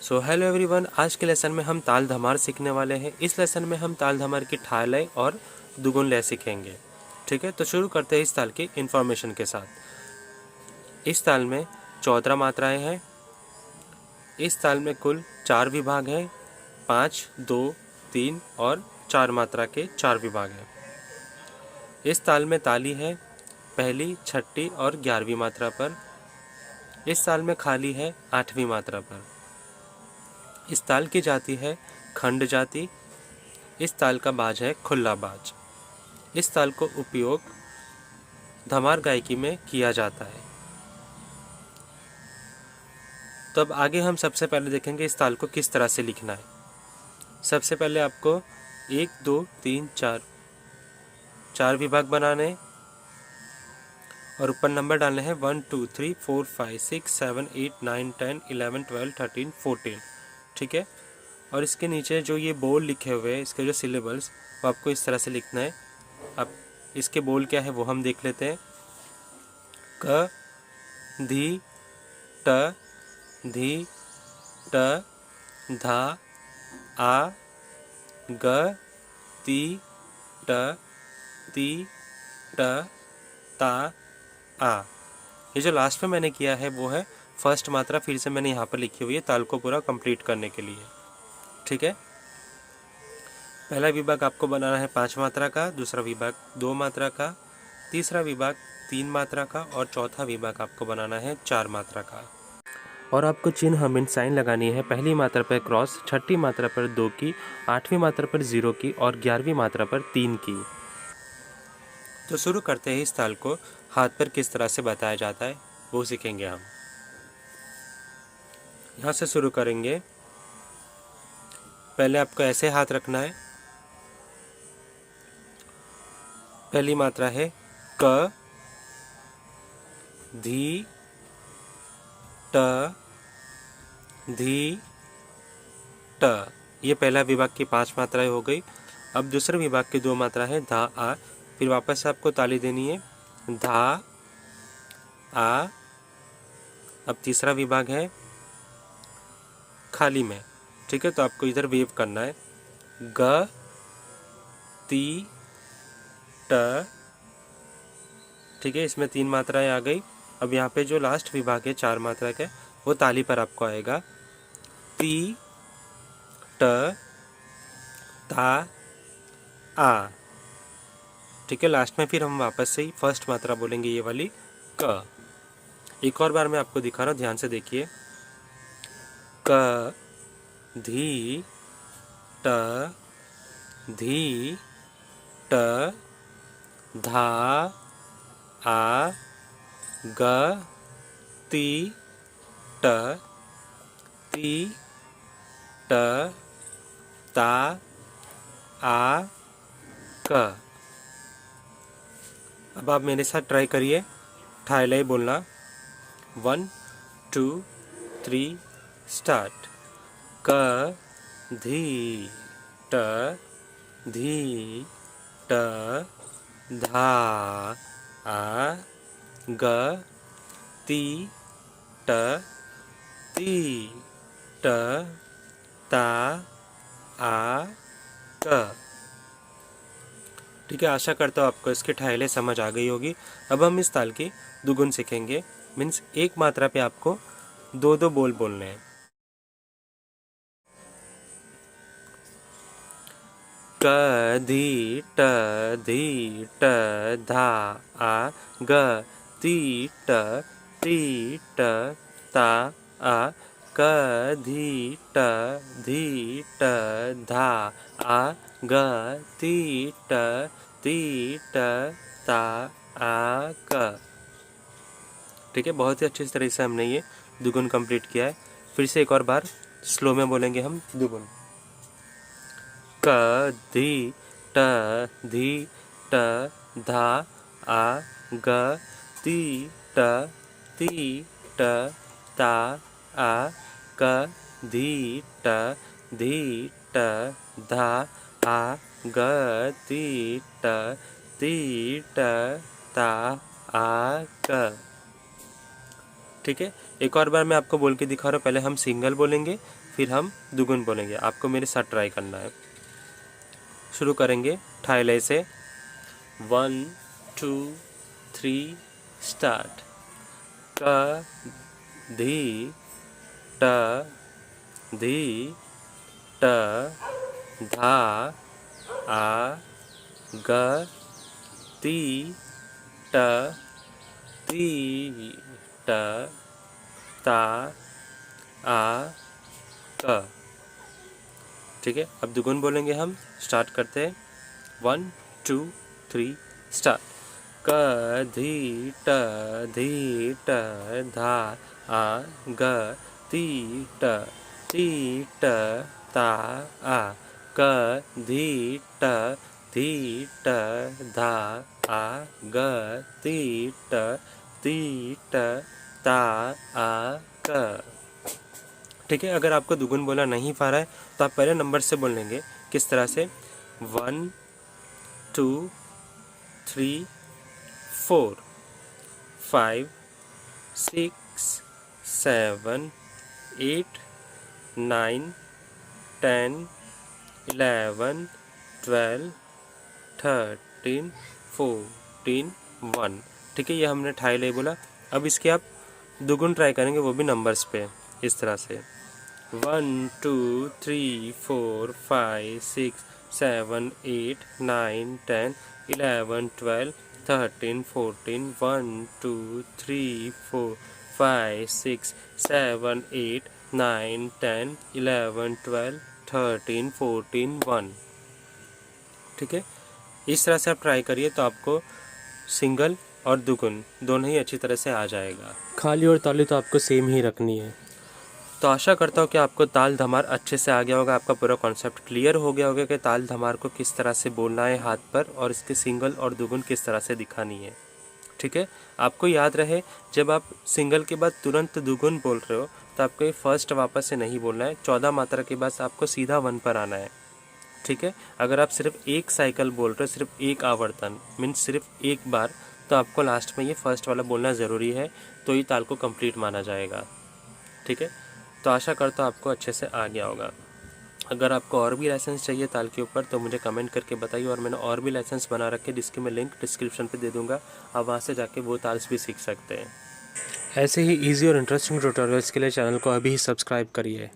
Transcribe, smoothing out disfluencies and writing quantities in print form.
So hello everyone, आज के lesson में हम ताल धमार सीखने वाले हैं। इस लेसन में हम ताल धमार की ठाय लय और दुगुन लय सीखेंगे। ठीक है, तो शुरू करते हैं इस ताल की इन्फॉर्मेशन के साथ। इस ताल में 14 मात्राएं हैं। इस ताल में कुल 4 विभाग हैं, 5, 2, 3 और 4 मात्रा के 4 विभाग हैं। इस ताल में ताली है पहली, छठी और 11वीं मात्रा पर। इस ताल में खाली है 8वीं मात्रा पर। इस ताल की जाति है खंड जाति। इस ताल का बाज है खुला बाज। इस ताल को उपयोग धमार गायकी में किया जाता है। तो अब आगे हम सबसे पहले देखेंगे इस ताल को किस तरह से लिखना है। सबसे पहले आपको 1, 2, 3, 4 विभाग बनाने और ऊपर नंबर डालने हैं 1, 2, 3, 4, 5, 6, 7, 8, 9, 10, 11, 12, 13, 14। ठीक है, और इसके नीचे जो ये बोल लिखे हुए हैं, इसके जो सिलेबल्स, वो आपको इस तरह से लिखना है। अब इसके बोल क्या है वो हम देख लेते हैं। क, धी, ट, धी, ट, धा, आ, ग, ती, ट, ती, ट, ता, आ। ये जो लास्ट में मैंने किया है वो है फर्स्ट मात्रा, फिर से मैंने यहाँ पर लिखी हुई है ताल को पूरा कंप्लीट करने के लिए। ठीक है, पहला विभाग आपको बनाना है 5 मात्रा का, दूसरा विभाग 2 मात्रा का, तीसरा विभाग 3 मात्रा का और चौथा विभाग आपको बनाना है 4 मात्रा का। और आपको चिन्ह मीन साइन लगानी है पहली मात्रा पर क्रॉस, छठी मात्रा पर 2 की, 8वीं मात्रा पर 0 की और 11वीं मात्रा पर 3 की। तो शुरू करते हैं इस ताल को हाथ पर किस तरह से बताया जाता है वो सीखेंगे हम। यहाँ से शुरू करेंगे। पहले आपको ऐसे हाथ रखना है। पहली मात्रा है क, धी, ट, धी, ट। ये पहला विभाग की 5 मात्राएं हो गई। अब दूसरे विभाग की 2 मात्रा है धा, आ। फिर वापस से आपको ताली देनी है धा, आ। अब तीसरा विभाग है खाली में। ठीक है, तो आपको इधर वेव करना है ग, ती, ट। ठीक है, इसमें 3 मात्राएं आ गई। अब यहाँ पे जो लास्ट विभाग है 4 मात्रा के, वो ताली पर आपको आएगा ती, ट, ता, आ। ठीक है, लास्ट में फिर हम वापस से ही फर्स्ट मात्रा बोलेंगे, ये वाली क। एक और बार मैं आपको दिखा रहा हूँ, ध्यान से देखिए। क, धी, ट, धी, ट, धा, आ, ग, ती, ट, ती, ट, ता, आ, क। अब आप मेरे साथ ट्राई करिए, ठाय लय बोलना। 1, 2, 3 स्टार्ट। क, धी, ट, धी, ट, धा, आ, ग, ती, ट, ती, ट, ता, आ, क। ठीक है, आशा करता हूँ आपको इसकी ठायलें समझ आ गई होगी। अब हम इस ताल की दुगुन सीखेंगे। मीन्स एक मात्रा पे आपको 2-2 बोल बोलने हैं। क, धी, ट, धी, ट, धा, आ, ग, ती, ट, ती, ट, ता, आ, क, धी, ट, धी, ट, धा, आ, ग, ती, ट, ती, ट, ता, आ, क। ठीक है, बहुत ही अच्छी तरह से हमने ये दुगुन कंप्लीट किया है। फिर से एक और बार स्लो में बोलेंगे हम दुगुन। क, धी, ट, धी, ट, धा, आ, ग, ती, ट, ती, ट, ता, आ, क, धी, ट, धी, ट, धा, आ, ग, ती, ट, ती, ट, ता, आ, क। ठीक है, एक और बार मैं आपको बोल के दिखा रहा हूँ। पहले हम सिंगल बोलेंगे, फिर हम दुगुन बोलेंगे। आपको मेरे साथ ट्राई करना है। शुरू करेंगे ठाइले से। 1 2 3 स्टार्ट। क धी ट धी ट धा आ ग ती ट ती ट ता आ क। ठीक है, अब दुगुन बोलेंगे हम। स्टार्ट करते हैं। 1 2 3 स्टार्ट। क धी ट धा आ ग ती ट ता आ क धी ट धा आ ग ती ट ता आ क। ठीक है, अगर आपको दुगुन बोला नहीं पा रहा है तो आप पहले नंबर से बोल लेंगे। किस तरह से? 1 2 3 4 5 6 7 8 9 10 11 12 13 14 1। ठीक है, ये हमने ठाई ले बोला। अब इसके आप दुगुन ट्राई करेंगे, वो भी नंबर्स पे। इस तरह से 1 2 3 4 5 6 7 8 9 10 11 12 13 14 1 2 3 4 5 6 7 8 9 10 11 12 13 14 1। ठीक है, इस तरह से आप ट्राई करिए तो आपको सिंगल और दुगुन दोनों ही अच्छी तरह से आ जाएगा। खाली और ताली तो आपको सेम ही रखनी है। तो आशा करता हूँ कि आपको ताल धमार अच्छे से आ गया होगा। आपका पूरा कॉन्सेप्ट क्लियर हो गया होगा कि ताल धमार को किस तरह से बोलना है हाथ पर, और इसके सिंगल और दुगुन किस तरह से दिखानी है। ठीक है, आपको याद रहे जब आप सिंगल के बाद तुरंत दुगुन बोल रहे हो तो आपको ये फर्स्ट वापस से नहीं बोलना है। 14 मात्रा के बाद आपको सीधा 1 पर आना है। ठीक है, अगर आप सिर्फ एक साइकिल बोल रहे हो, सिर्फ एक आवर्तन मीन्स सिर्फ एक बार, तो आपको लास्ट में ये फर्स्ट वाला बोलना ज़रूरी है, तो ये ताल को कंप्लीट माना जाएगा। ठीक है, तो आशा करता हूँ आपको अच्छे से आ गया होगा। अगर आपको और भी लाइसेंस चाहिए ताल के ऊपर तो मुझे कमेंट करके बताइए, और मैंने और भी लाइसेंस बना रखे जिसकी मैं लिंक डिस्क्रिप्शन पे दे दूँगा। आप वहाँ से जाके वो ताल्स भी सीख सकते हैं। ऐसे ही ईजी और इंटरेस्टिंग ट्यूटोरियल्स के लिए चैनल को अभी ही सब्सक्राइब करिए।